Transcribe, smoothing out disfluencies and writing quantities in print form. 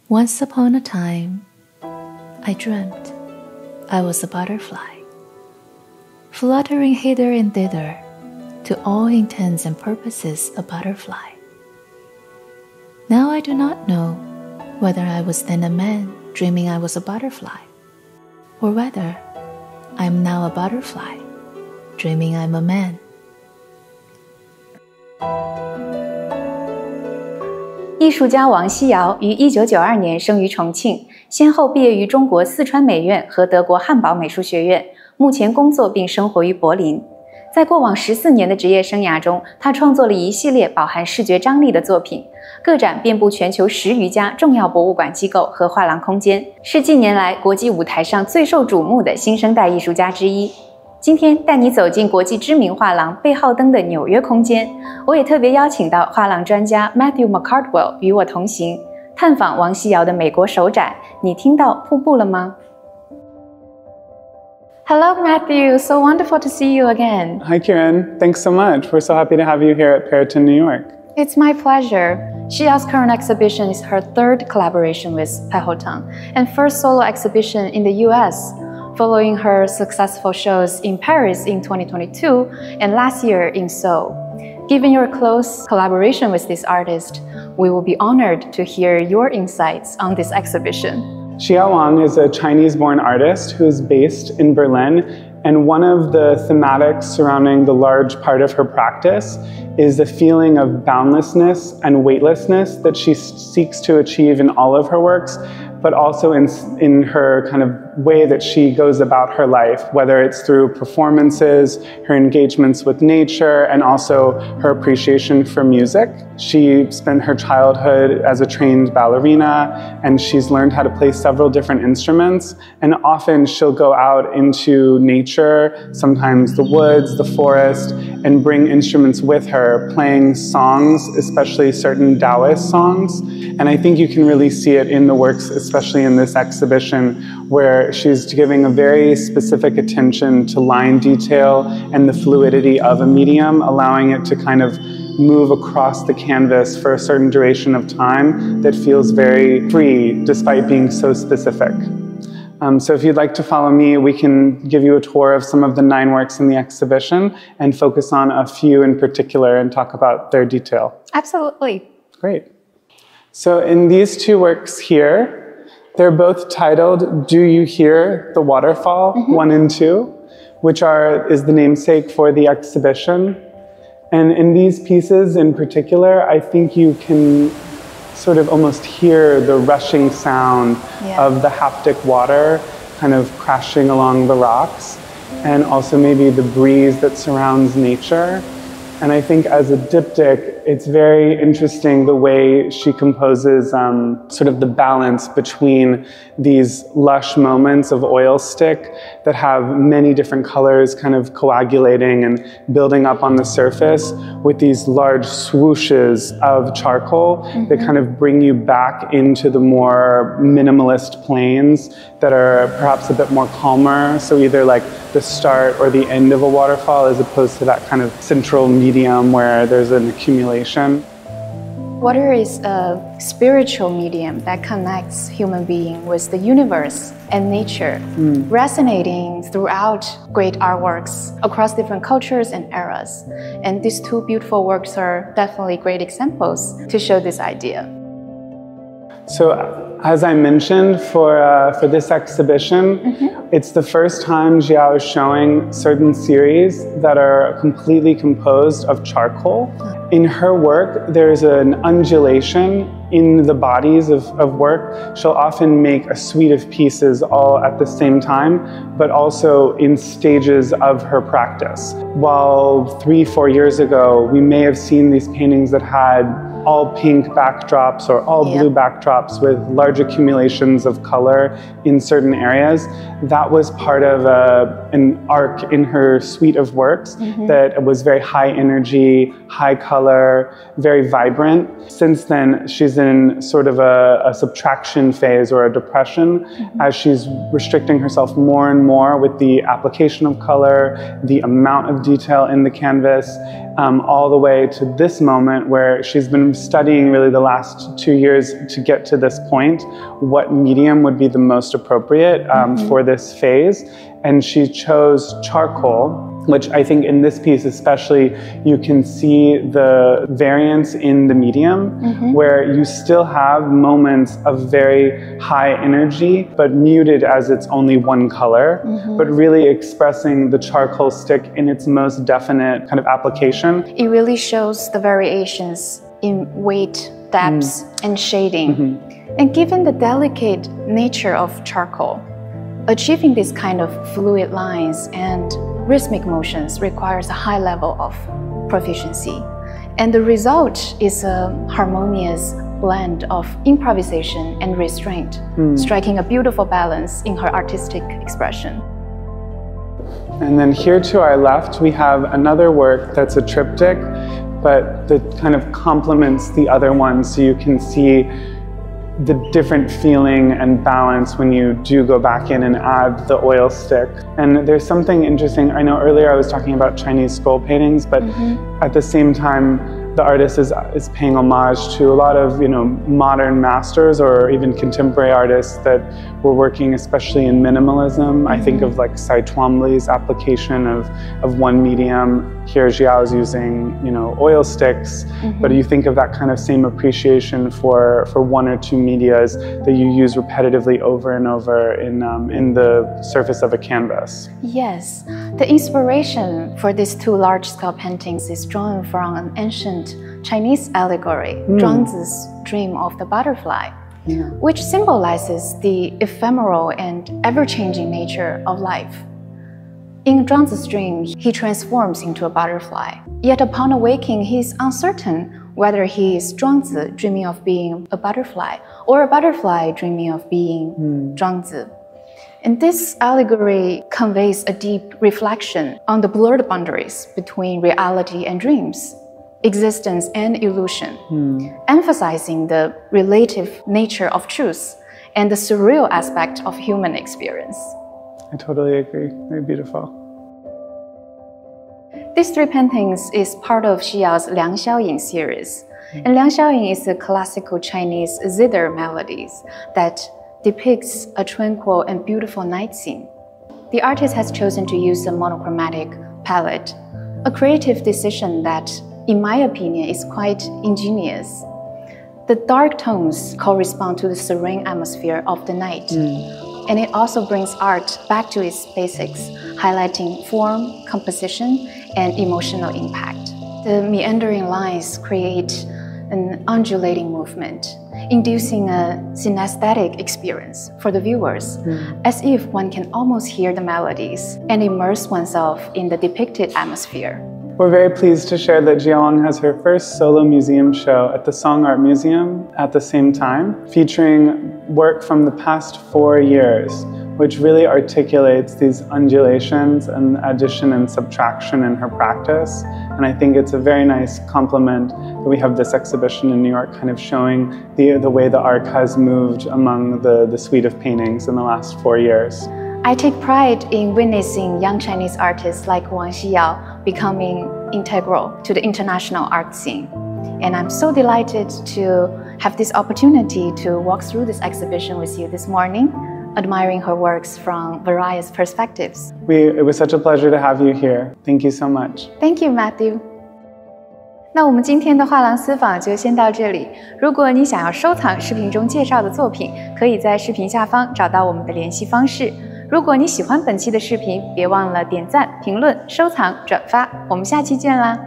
Once upon a time, I dreamt I was a butterfly, fluttering hither and thither, to all intents and purposes a butterfly. Now I do not know whether I was then a man dreaming I was a butterfly, or whether I am now a butterfly dreaming I'm a man. 艺术家王希尧于1992年生于重庆，先后毕业于中国四川美院和德国汉堡美术学院，目前工作并生活于柏林。在过往14年的职业生涯中，他创作了一系列饱含视觉张力的作品，个展遍布全球10余家重要博物馆机构和画廊空间，是近年来国际舞台上最受瞩目的新生代艺术家之一。今天带你走进国际知名画廊贝浩登的纽约空间，我也特别邀请到画廊专家 Matthew McCardwell 与我同行，探访王希尧的美国首展。你听到瀑布了吗？ Hello Matthew, so wonderful to see you again. Hi Kieran, thanks so much. We're so happy to have you here at Perrotin, New York. It's my pleasure. Xiao's current exhibition is her third collaboration with Perrotin and first solo exhibition in the US, following her successful shows in Paris in 2022 and last year in Seoul. Given your close collaboration with this artist, we will be honored to hear your insights on this exhibition. Xiyao Wang is a Chinese-born artist who is based in Berlin, and one of the thematics surrounding the large part of her practice is the feeling of boundlessness and weightlessness that she seeks to achieve in all of her works, but also in her kind of way that she goes about her life, whether it's through performances, her engagements with nature, and also her appreciation for music. She spent her childhood as a trained ballerina, and she's learned how to play several different instruments, and often she'll go out into nature, sometimes the woods, the forest, and bring instruments with her, playing songs, especially certain Taoist songs. And I think you can really see it in the works, especially in this exhibition, where she's giving a very specific attention to line detail and the fluidity of a medium, allowing it to kind of move across the canvas for a certain duration of time that feels very free despite being so specific. So if you'd like to follow me, we can give you a tour of some of the 9 works in the exhibition and focus on a few in particular and talk about their detail. Absolutely. Great. So in these 2 works here, they're both titled Do You Hear the Waterfall 1 and 2, which is the namesake for the exhibition. And in these pieces in particular, I think you can sort of almost hear the rushing sound of the haptic water kind of crashing along the rocks, and also maybe the breeze that surrounds nature. And I think as a diptych, it's very interesting the way she composes sort of the balance between these lush moments of oil stick that have many different colors kind of coagulating and building up on the surface with these large swooshes of charcoal that kind of bring you back into the more minimalist planes that are perhaps a bit more calmer. So either like the start or the end of a waterfall as opposed to that kind of central medium where there's an accumulation. Water is a spiritual medium that connects human being with the universe and nature, resonating throughout great artworks across different cultures and eras. And these 2 beautiful works are definitely great examples to show this idea. So as I mentioned, for this exhibition, it's the first time Xiyao is showing certain series that are completely composed of charcoal. In her work, there's an undulation in the bodies of work. She'll often make a suite of pieces all at the same time, but also in stages of her practice. While 3-4 years ago, we may have seen these paintings that had all pink backdrops or all blue backdrops with large accumulations of color in certain areas. That was part of an arc in her suite of works that was very high energy, high color, very vibrant. Since then, she's in sort of a subtraction phase or a depression as she's restricting herself more and more with the application of color, the amount of detail in the canvas, all the way to this moment where she's been studying really the last 2 years to get to this point, what medium would be the most appropriate for this phase. And she chose charcoal, which I think in this piece especially, you can see the variance in the medium, where you still have moments of very high energy, but muted as it's only one color, but really expressing the charcoal stick in its most definite kind of application. It really shows the variations in weight, depths, and shading. And given the delicate nature of charcoal, achieving this kind of fluid lines and rhythmic motions requires a high level of proficiency. And the result is a harmonious blend of improvisation and restraint, striking a beautiful balance in her artistic expression. And then here to our left, we have another work that's a triptych, but that kind of complements the other one, so you can see the different feeling and balance when you do go back in and add the oil stick. And there's something interesting. I know earlier I was talking about Chinese scroll paintings, but at the same time, the artist is paying homage to a lot of modern masters or even contemporary artists that were working especially in minimalism. I think of like Cy Twombly's application of one medium. Here Xiyao is using oil sticks, but you think of that kind of same appreciation for one or two medias that you use repetitively over and over in the surface of a canvas. Yes, the inspiration for these two large-scale paintings is drawn from an ancient Chinese allegory, Zhuangzi's dream of the butterfly, which symbolizes the ephemeral and ever-changing nature of life. In Zhuangzi's dream, he transforms into a butterfly. Yet upon awaking, he is uncertain whether he is Zhuangzi dreaming of being a butterfly or a butterfly dreaming of being Zhuangzi. And this allegory conveys a deep reflection on the blurred boundaries between reality and dreams, existence and illusion, emphasizing the relative nature of truth and the surreal aspect of human experience. I totally agree. Very beautiful. These three paintings is part of Xiyao's Liang Xiaoying series. And Liang Xiaoying is a classical Chinese zither melodies that depicts a tranquil and beautiful night scene. The artist has chosen to use a monochromatic palette, a creative decision that, in my opinion, is quite ingenious. The dark tones correspond to the serene atmosphere of the night. And it also brings art back to its basics, highlighting form, composition, and emotional impact. The meandering lines create an undulating movement, inducing a synesthetic experience for the viewers, as if one can almost hear the melodies and immerse oneself in the depicted atmosphere. We're very pleased to share that Wang has her first solo museum show at the Song Art Museum at the same time, featuring work from the past 4 years, which really articulates these undulations and addition and subtraction in her practice. And I think it's a very nice complement that we have this exhibition in New York kind of showing the way the art has moved among the suite of paintings in the last 4 years. I take pride in witnessing young Chinese artists like Wang Xiyao becoming integral to the international art scene. And I'm so delighted to have this opportunity to walk through this exhibition with you this morning, admiring her works from various perspectives. It was such a pleasure to have you here. Thank you so much. Thank you, Matthew. 那我们今天的画廊私访就先到这里。如果你想要收藏视频中介绍的作品，可以在视频下方找到我们的联系方式。如果你喜欢本期的视频，别忘了点赞、评论、收藏、转发。我们下期见啦！